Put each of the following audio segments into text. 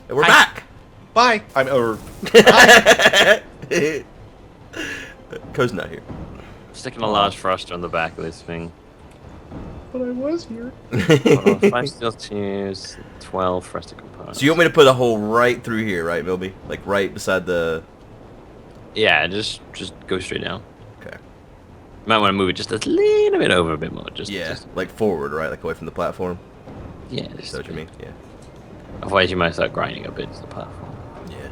And we're back. Bye. I'm over. Co's not here. Sticking a large thruster on the back of this thing. But I was here. 5 steel tubes, 12 thruster components. So you want me to put a hole right through here, right, Milby? Like right beside the... Yeah, just go straight down. Okay. You might want to move it just a little bit over a bit more. Just like forward, right? Like away from the platform? Yeah. Is that what you mean? Yeah. Otherwise you might start grinding up into the platform. Yeah.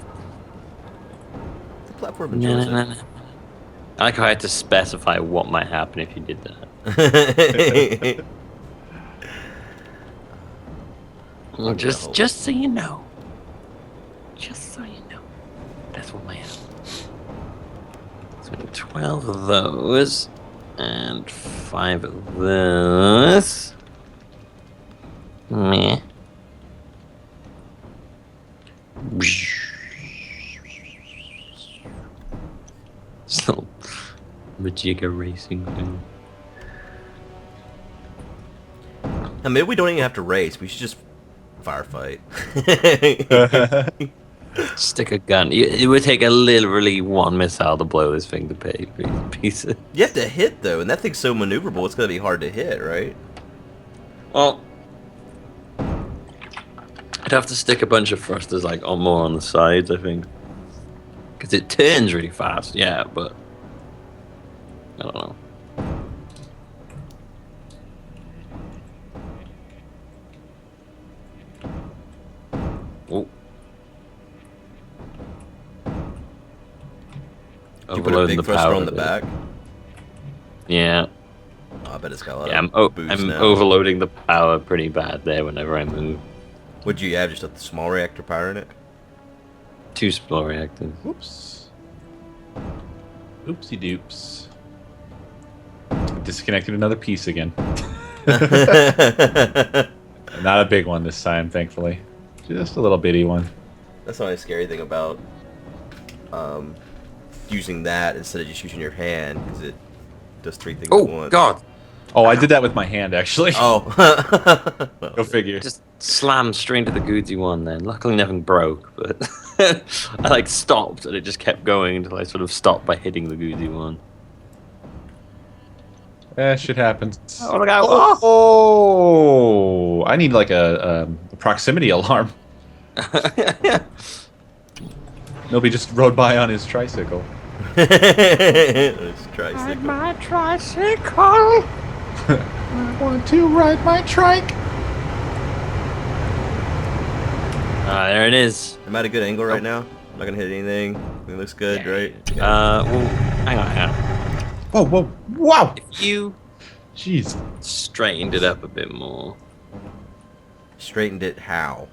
The platform enjoys it. I like how I had to specify what might happen if you did that. Well, just so you know. Just so you know. That's what might happen. So 12 of those. And 5 of this. Meh. So, Majigga racing thing. Now, maybe we don't even have to race. We should just firefight. Stick a gun. It would take literally one missile to blow this thing to pieces. You have to hit, though, and that thing's so maneuverable, it's going to be hard to hit, right? Well, I'd have to stick a bunch of thrusters like more on the sides, I think. Because it turns really fast, yeah, but I don't know. Oh. Did you put a big thruster on the back? Yeah. Oh, I bet it's got a lot Yeah, of boost I'm now. overloading the power pretty bad there whenever I move. What'd you have? Just a small reactor power in it? 2 small reactors. Whoops. Oopsie doops. Disconnected another piece again. Not a big one this time, thankfully. Just a little bitty one. That's the only scary thing about using that instead of just using your hand, because it does 3 things at once. Oh, God! Oh, I did that with my hand, actually. Oh. Go figure. Just slammed straight into the Goodsy one then. Luckily nothing broke, but I like stopped and it just kept going until I sort of stopped by hitting the Goodsy one. Shit happens. Oh, look out! Oh, I need like a proximity alarm. Nobody just rode by on his tricycle. Let's try Ride my tricycle! I want to ride my trike. There it is. I'm at a good angle right now. I'm not gonna hit anything. It looks good, right? Well, hang on. Whoa, whoa, wow! If you Jeez. straightened it up a bit more, Straightened it how?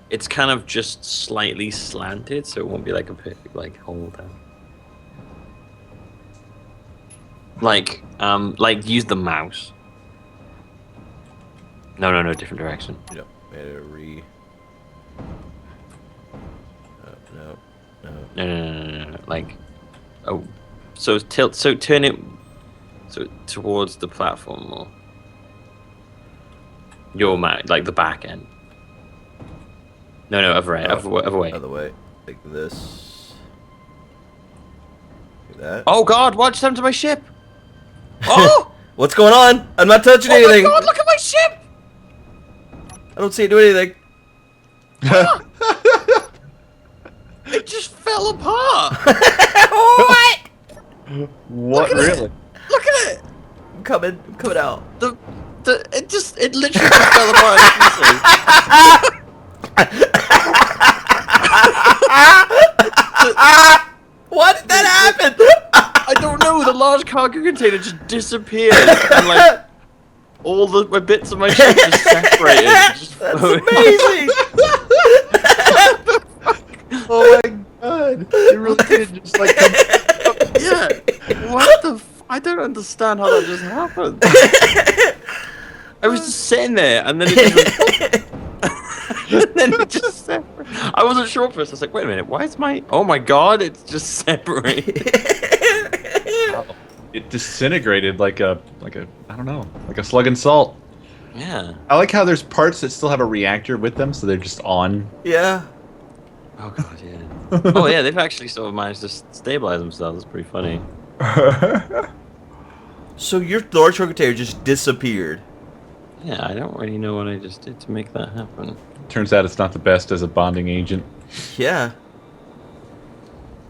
it's kind of just slightly slanted, so it won't be like a perfect like hole down. Like use the mouse. No, different direction. Yep. No. Like, oh, so turn it towards the platform more. Your mouse, like the back end. No, other way. Other way. Like this. Like that. Oh God! Watch them to my ship. Oh! What's going on? I'm not touching anything. Oh my God! Look at my ship. I don't see it do anything. It just fell apart. What? What, really? Look at it. I'm coming out. It literally just fell apart in pieces. What did that happen? I don't know. The large cargo container just disappeared, and like all my bits of my ship just separated. Just That's floated. amazing. Oh my god. It really did just like come. Yeah. What the? I don't understand how that just happened. I was just sitting there, and then it just separated. I wasn't sure first. I was like, wait a minute. Why is my? Oh my God! It's just separated. It disintegrated like a I don't know, like a slug and salt. Yeah. I like how there's parts that still have a reactor with them, so they're just on. Yeah. Oh god, yeah. Oh yeah, they've actually sort of managed to stabilize themselves. It's pretty funny. So your large container just disappeared. Yeah, I don't really know what I just did to make that happen. Turns out it's not the best as a bonding agent. Yeah.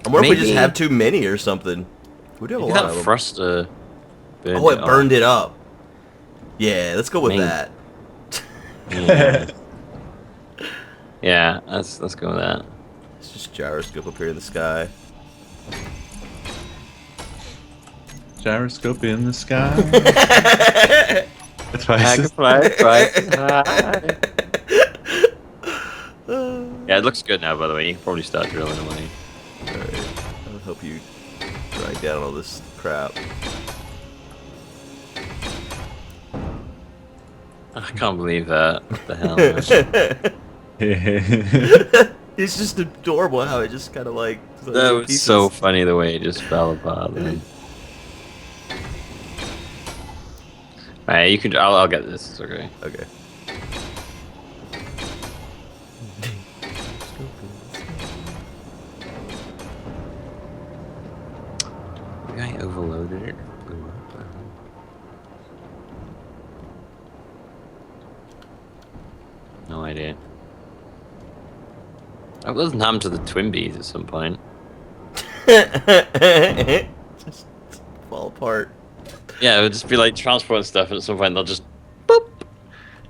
I wonder if we just Maybe- have too many or something. We do have a Maybe lot that of them. thruster. Oh, it burned it up. Yeah, let's go with Maybe. that. Yeah, yeah, let's go with that. It's just gyroscope up here in the sky. Gyroscope in the sky. That's why I I said- can fly, fly. Yeah, it looks good now. By the way, you can probably start drilling away. Alright, I hope you drag down all this crap. I can't believe that. What the hell? Man? It's just adorable how it just kind of like... That was pieces. so funny the way it just fell apart. Man. Alright, you can. I'll get this. It's okay. Okay. The guy overloaded it. No idea. That wasn't happened to the Twinbees at some point. Just fall apart. Yeah, it would just be like transport stuff, and at some point they'll just boop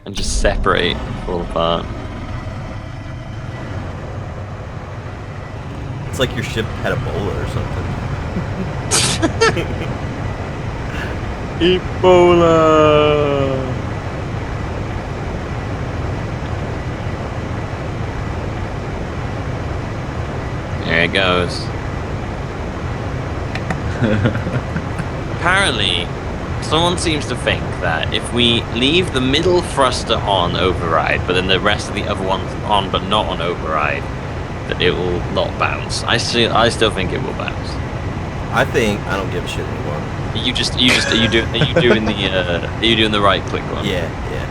and just separate, fall apart. It's like your ship had Ebola or something. Ebola. There it goes. Apparently, someone seems to think that if we leave the middle thruster on override, but then the rest of the other ones on but not on override, that it will not bounce. I still think it will bounce. I think I don't give a shit anymore. Are you doing the right click one? Yeah. Yeah.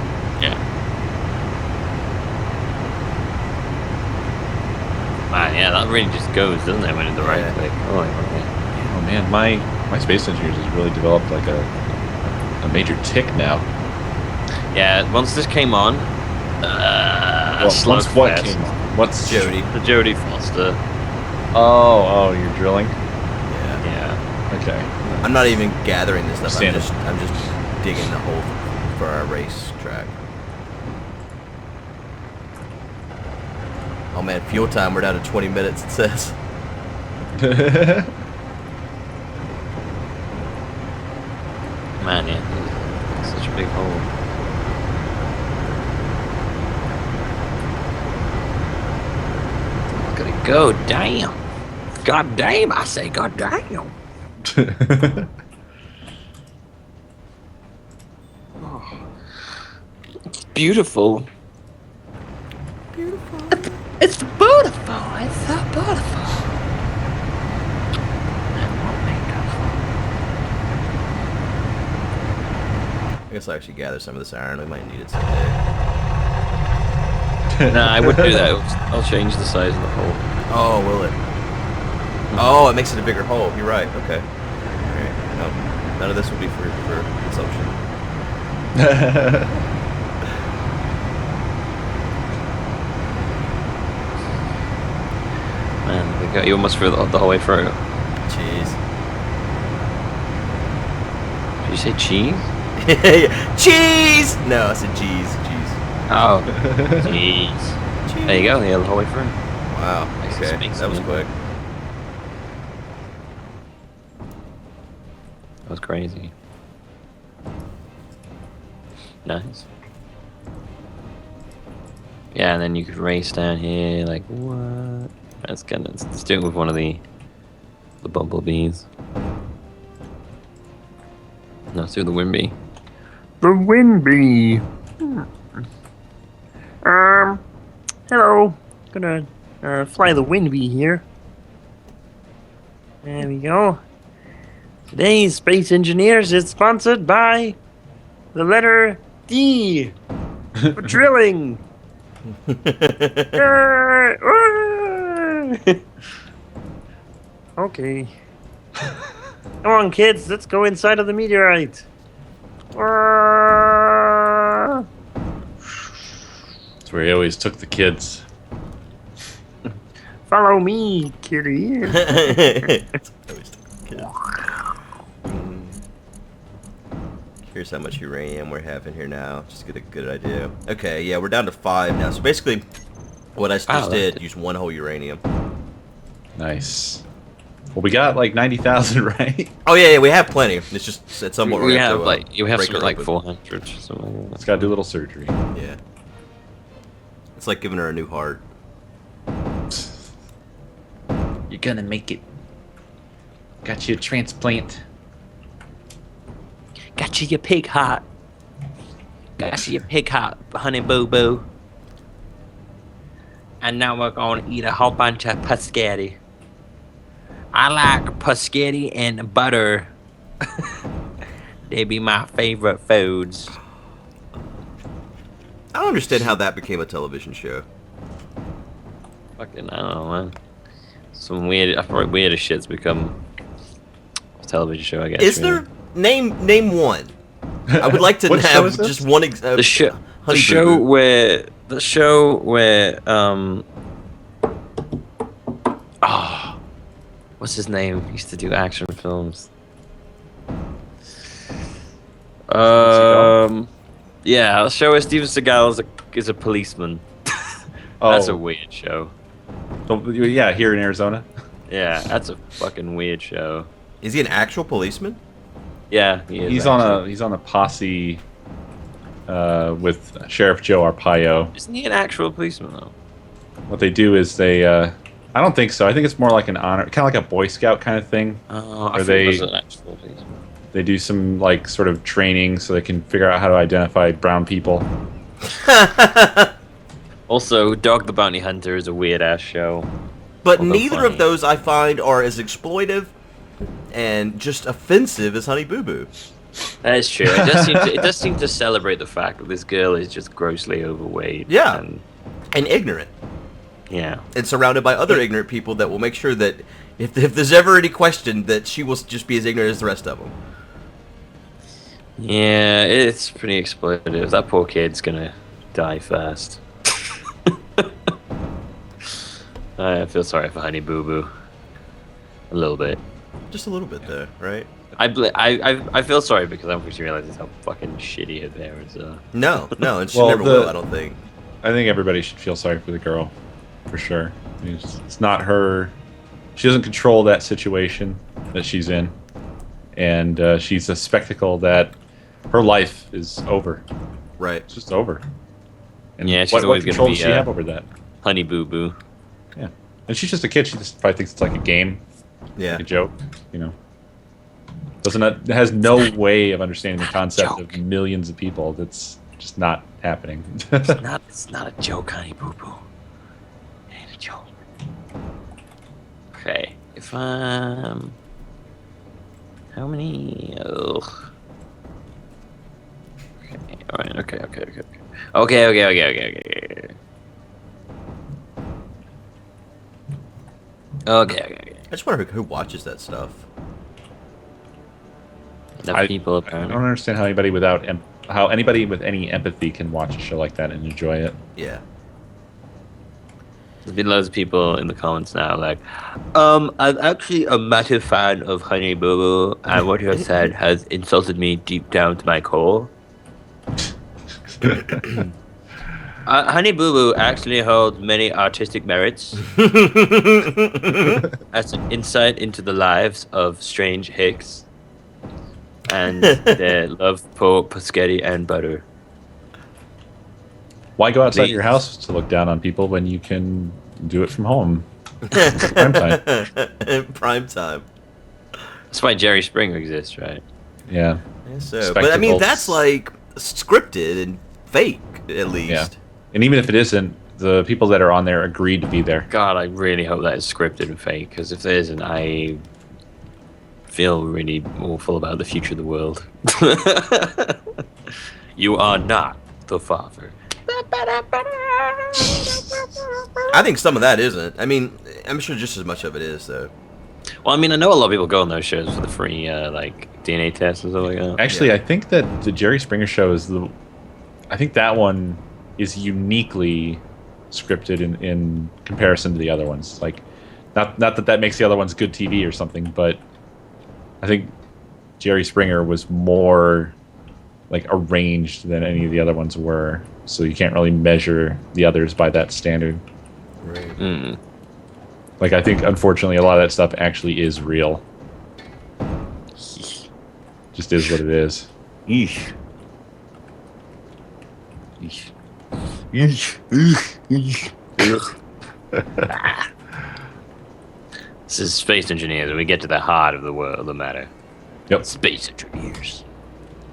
Man, yeah, that really just goes, doesn't it, when in the right Yeah. click? Oh, Oh man, my Space Engineers has really developed like a major tick now. yeah. Once this came on, Well, once what Slugfest, came on? What's Jody. the Jodie Foster. Oh, you're drilling. Yeah. Yeah. Okay. I'm not even gathering this stuff. I'm Understandable. just digging the hole for our race track. Oh man, fuel time. We're down to 20 minutes. It says. Man, yeah. Such a big hole. Look at it go, damn. God damn, I say god damn. It's beautiful. Beautiful. It's beautiful. It's so beautiful. I guess I'll actually gather some of this iron. We might need it someday. Nah, I wouldn't do that. I'll change the size of the hole. Oh, will it? Oh, it makes it a bigger hole. You're right. Okay. Alright. No, none of this will be for consumption. Man, you almost threw the whole way through. Cheese. Did you say cheese? Cheese! No, I said cheese. Cheese. Oh, jeez. There you go. Yeah, the whole way through. Wow. Makes Okay. sense. That was quick. That was crazy. Nice. Yeah, and then you could race down here. Like what? Let's do it with one of the bumblebees. No, let's do the Wimby. The Wimby. Hello. Gonna fly the Wimby here. There we go. Today's Space Engineers is sponsored by the letter D for drilling. Okay. Come on, kids. Let's go inside of the meteorite. That's where he always took the kids. Follow me, kitty. Here's how much uranium we're having here now. Just get a good idea. Okay, yeah, we're down to 5 now. So basically, what I just did, use 1 whole uranium. Nice. Well, we got like 90,000, right? Oh yeah, we have plenty. It's just at some point We we're have gonna have to, you have break something it like open. 400 or something. Let's gotta do a little surgery. Yeah. It's like giving her a new heart. You're gonna make it. Got you a transplant. Got you your pig heart. Got you your pig heart, honey boo boo. And now we're gonna eat a whole bunch of paschetti. I like paschetti and butter. They be my favorite foods. I don't understand how that became a television show. Fucking, I don't know, man. Some weird, I feel like weirder shit's become a television show, I guess. Is really. there name one? I would like to What show have is this? just one. The show Honey Boo where what's his name? He used to do action films. Yeah, the show where Steven Seagal is a policeman. That's a weird show. Yeah, here in Arizona. Yeah, that's a fucking weird show. Is he an actual policeman? Yeah, he is. He's actually. on a posse with Sheriff Joe Arpaio. Isn't he an actual policeman though? What they do is they I don't think so. I think it's more like an honor, kind of like a Boy Scout kind of thing. Oh, I Or think it was they- an actual policeman. They do some like sort of training so they can figure out how to identify brown people. Also, Dog the Bounty Hunter is a weird ass show. But Although neither funny. of those I find are as exploitive and just offensive as Honey Boo Boo. That is true. It does seem to celebrate the fact that this girl is just grossly overweight. Yeah. And, And ignorant. yeah. And surrounded by other ignorant people that will make sure that if there's ever any question that she will just be as ignorant as the rest of them. Yeah, it's pretty exploitative. That poor kid's gonna die fast. I feel sorry for Honey Boo Boo. A little bit. Just a little bit there, right? I feel sorry because I'm just realizing how fucking shitty her parents are. No, and she Well, never will, I don't think. I think everybody should feel sorry for the girl, for sure. I mean, it's not her. She doesn't control that situation that she's in, and she's a spectacle that her life is over. Right. It's just over. And Yeah, she's what always gonna control be, does she have over that? Honey Boo Boo. Yeah, and she's just a kid. She just probably thinks it's like a game, Yeah. like a joke. You know, has no way of understanding the concept joke. of millions of people. That's just not happening. It's not a joke, Honey Boo Boo. It ain't a joke. Okay, if how many? Ugh. Okay, alright, okay. Okay. I just wonder who watches that stuff. Enough people I apparently. don't understand how anybody with any empathy can watch a show like that and enjoy it. Yeah. There's been loads of people in the comments now like, I'm actually a massive fan of Honey Boo Boo, and what you have said has insulted me deep down to my core. Honey Boo Boo actually holds many artistic merits as an insight into the lives of strange hicks and their love for paschetti and butter. Why go outside Please. your house to look down on people when you can do it from home? Prime time. Prime time. That's why Jerry Springer exists, right? Yeah. Yeah, so, but I mean, Spectacles. that's like scripted and fake, at least. Yeah. And even if it isn't, the people that are on there agreed to be there. God, I really hope that is scripted and fake, because if there isn't, I feel really awful about the future of the world. You are not the father. I think some of that isn't. I mean, I'm sure just as much of it is though. Well, I mean, I know a lot of people go on those shows for the free like DNA tests and stuff like that. Actually, I think that the Jerry Springer show is I think that one is uniquely scripted in comparison to the other ones. Like, not that makes the other ones good TV or something, but I think Jerry Springer was more like arranged than any of the other ones were. So you can't really measure the others by that standard. Right. Mm. Like, I think, unfortunately, a lot of that stuff actually is real. Just is what it is. Eesh. Eesh. Eesh. This is Space Engineers, and we get to the heart of the matter. Yep. Space Engineers.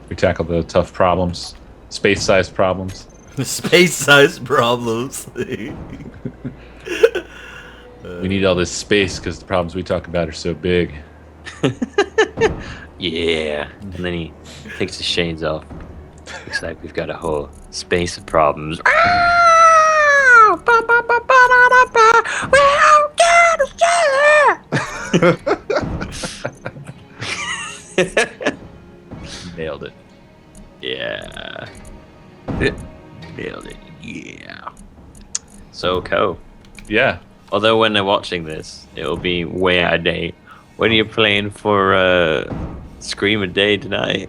We tackle the tough problems. Space-sized problems. Space-sized problems. We need all this space because the problems we talk about are so big. Yeah. And then he takes his shades off. Looks like we've got a whole space of problems. Nailed it. Yeah. Nailed it. Yeah. So, Co. Yeah. Although when they're watching this, it'll be way out of date. When are you playing for Scream a Day tonight?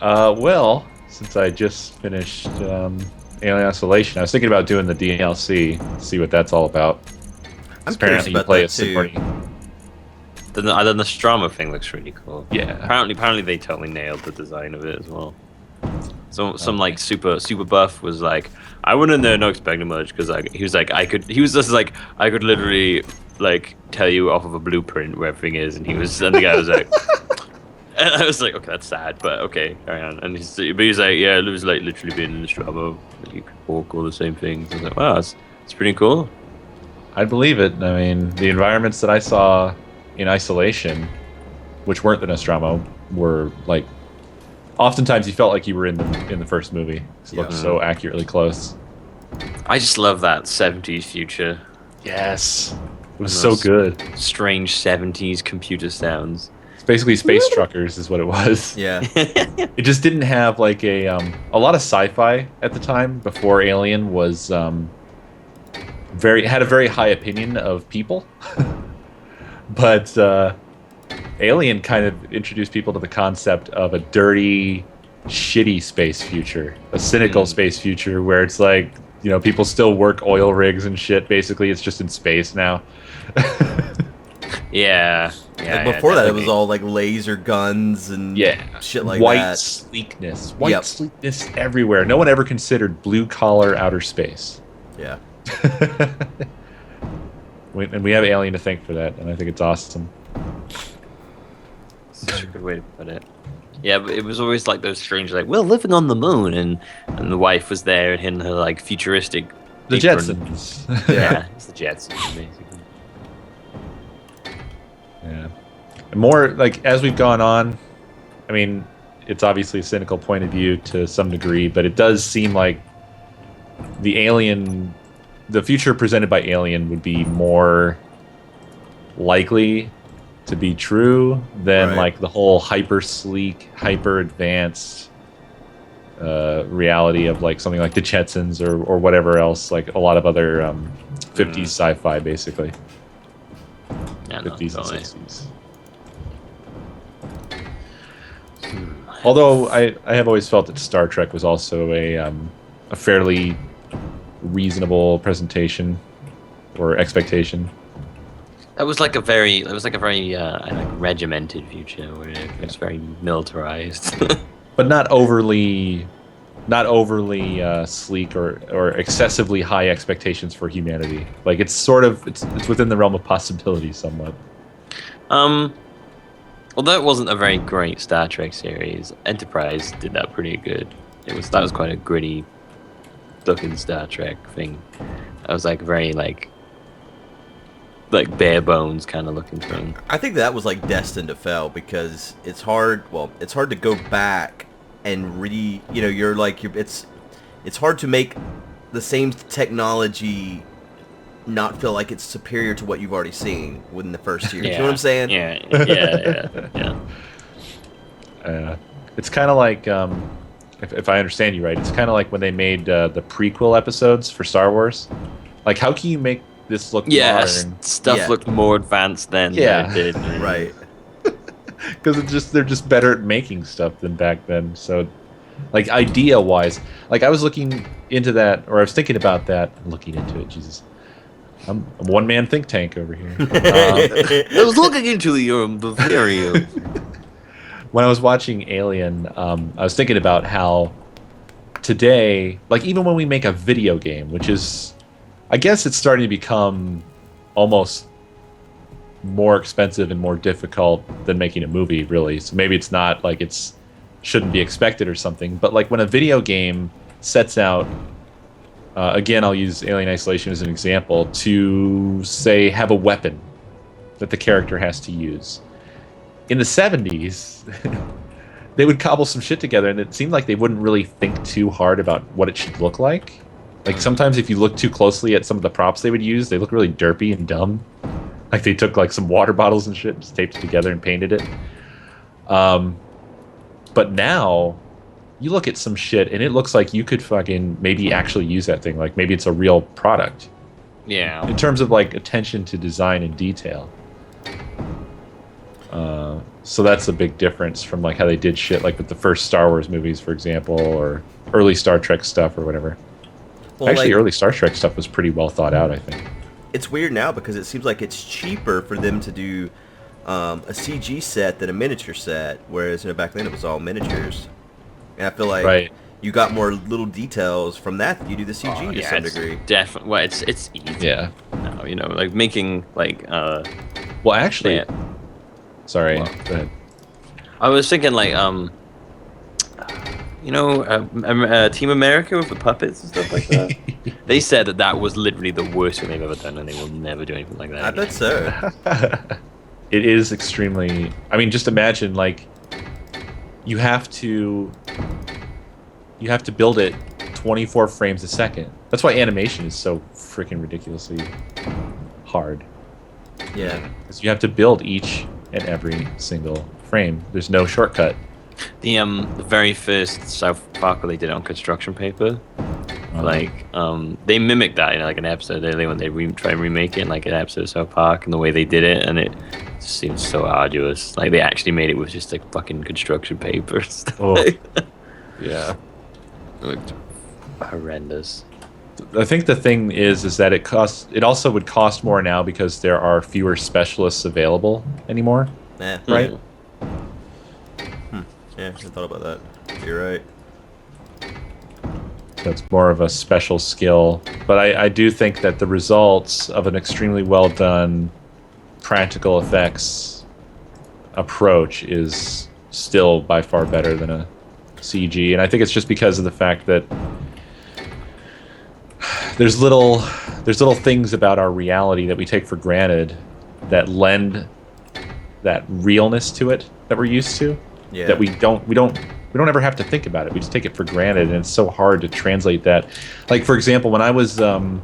Well, since I just finished Alien Isolation, I was thinking about doing the DLC, see what that's all about. I'm Apparently, you play a Sigourney. The Nostromo thing looks really cool. Yeah. Apparently they totally nailed the design of it as well. So some like super buff was like, I went in there not expecting much because he was just like I could literally like tell you off of a blueprint where everything is, and the guy was like, and I was like, okay, that's sad, but okay, carry on. And he's like, yeah, it was like literally being in the Nostromo, like you could walk all the same things. I was like, wow, it's pretty cool. I believe it. I mean, the environments that I saw in Isolation, which weren't the Nostromo, were like, oftentimes you felt like you were in the first movie. It looked so accurately close. I just love that 70s future. Yes. It was so good. Strange 70s computer sounds. It's basically Space Truckers is what it was. Yeah. It just didn't have like a lot of sci-fi at the time before Alien was had a very high opinion of people. But Alien kind of introduced people to the concept of a dirty, shitty space future, a cynical space future where it's like, you know, people still work oil rigs and shit. Basically, it's just in space now. Yeah. Like before that, it was all like laser guns and shit like white that. Sleekness, sleekness everywhere. No one ever considered blue collar outer space. Yeah. And we have Alien to thank for that, and I think it's awesome. Such a good way to put it. Yeah, but it was always like those strange, like, we're living on the moon, and the wife was there in her like futuristic. The apron. Jetsons. Yeah, it's the Jetsons, basically. Yeah. And more like as we've gone on, I mean, it's obviously a cynical point of view to some degree, but it does seem like the future presented by Alien would be more likely to be true than like the whole hyper sleek, hyper advanced reality of like something like the Jetsons or whatever else, like a lot of other 50s sci-fi, basically. Yeah, 50s and 60s. Although I have always felt that Star Trek was also a fairly reasonable presentation or expectation. It was like a very regimented future where it was very militarized. But not overly sleek or excessively high expectations for humanity. Like it's within the realm of possibility somewhat. Although it wasn't a very great Star Trek series, Enterprise did that pretty good. That was quite a gritty looking Star Trek thing. That was like very like bare bones kind of looking thing. I think that was like destined to fail because it's hard to go back and it's hard to make the same technology not feel like it's superior to what you've already seen within the first year. You know what I'm saying? It's kind of like, if I understand you right, it's kind of like when they made the prequel episodes for Star Wars. Like, how can you make this look modern? Stuff looked more advanced then than it did. Right. Because they're just better at making stuff than back then. So, like, idea-wise, like, I was looking into that, or I was thinking about that, looking into it, Jesus. I'm a one-man think tank over here. I was looking into the theory. When I was watching Alien, I was thinking about how today, like, even when we make a video game, which is, I guess it's starting to become almost more expensive and more difficult than making a movie, really. So maybe it's not like it's shouldn't be expected or something, but like when a video game sets out, again, I'll use Alien Isolation as an example, to say have a weapon that the character has to use. In the 70s, they would cobble some shit together, and it seemed like they wouldn't really think too hard about what it should look like. Like, sometimes if you look too closely at some of the props they would use, they look really derpy and dumb. Like, they took, like, some water bottles and shit, just taped it together and painted it. But now, you look at some shit, and it looks like you could fucking maybe actually use that thing. Like, maybe it's a real product. Yeah. In terms of, like, attention to design and detail. So that's a big difference from, like, how they did shit, like, with the first Star Wars movies, for example, or early Star Trek stuff or whatever. Well, actually, early Star Trek stuff was pretty well thought out, I think. It's weird now because it seems like it's cheaper for them to do a CG set than a miniature set, whereas back then it was all miniatures. And I feel like you got more little details from that than you do the CG to some degree. Definitely. Well, it's easy. Yeah. Now, like making like. Well, actually. Sorry. Go ahead. I was thinking like Team America with the puppets and stuff like that. They said that was literally the worst thing they've ever done, and they will never do anything like that. I bet so. It is extremely. I mean, just imagine, like, you have to build it 24 frames a second. That's why animation is so freaking ridiculously hard. Yeah, because you have to build each and every single frame. There's no shortcut. The very first South Park where they did it on construction paper, they mimicked that in like an episode when they try and remake it in like an episode of South Park, and the way they did it, and it just seems so arduous. Like they actually made it with just like fucking construction paper. Yeah, it looked horrendous. I think the thing is that it also would cost more now because there are fewer specialists available anymore. Yeah. Right. Yeah, I thought about that. You're right. So it's more of a special skill. But I do think that the results of an extremely well done practical effects approach is still by far better than a CG. And I think it's just because of the fact that there's little things about our reality that we take for granted that lend that realness to it that we're used to. Yeah. That we don't ever have to think about it. We just take it for granted, and it's so hard to translate that. Like, for example, when I was in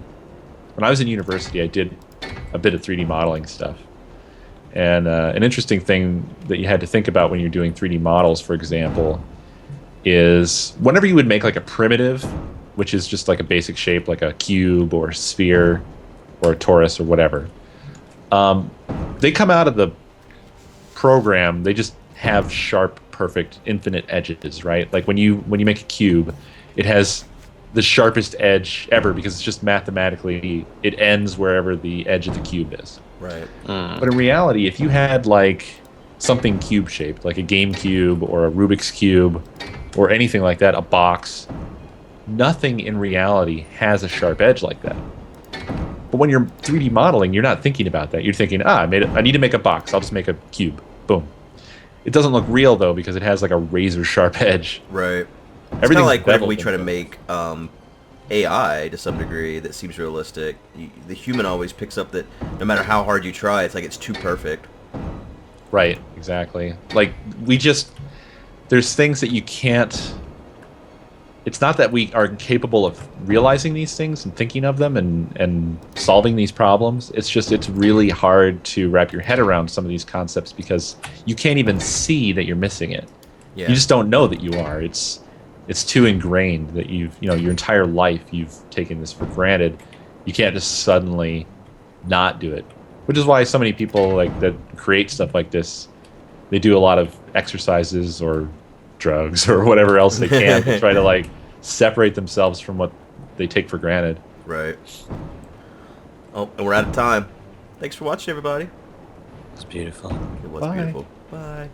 university, I did a bit of 3D modeling stuff. And an interesting thing that you had to think about when you're doing 3D models, for example, is whenever you would make like a primitive, which is just like a basic shape, like a cube or a sphere or a torus or whatever, they come out of the program, they just have sharp, perfect, infinite edges, right? Like when you make a cube, it has the sharpest edge ever because it's just mathematically, it ends wherever the edge of the cube is. Right. But in reality, if you had like something cube-shaped, like a GameCube or a Rubik's Cube or anything like that, a box, nothing in reality has a sharp edge like that. But when you're 3D modeling, you're not thinking about that. You're thinking, I need to make a box. I'll just make a cube. Boom. It doesn't look real, though, because it has like a razor-sharp edge. Right. It's kind of like whenever we try to make AI to some degree that seems realistic, the human always picks up that no matter how hard you try, it's like it's too perfect. Right, exactly. Like, there's things that you can't it's not that we are incapable of realizing these things and thinking of them and solving these problems. It's just it's really hard to wrap your head around some of these concepts because you can't even see that you're missing it. Yeah. You just don't know that you are. It's too ingrained that your entire life you've taken this for granted. You can't just suddenly not do it. Which is why so many people like that create stuff like this, they do a lot of exercises or drugs or whatever else they can to try to like separate themselves from what they take for granted. Right. Oh, and we're out of time. Thanks for watching, everybody. It's beautiful. It was Bye. beautiful. Bye.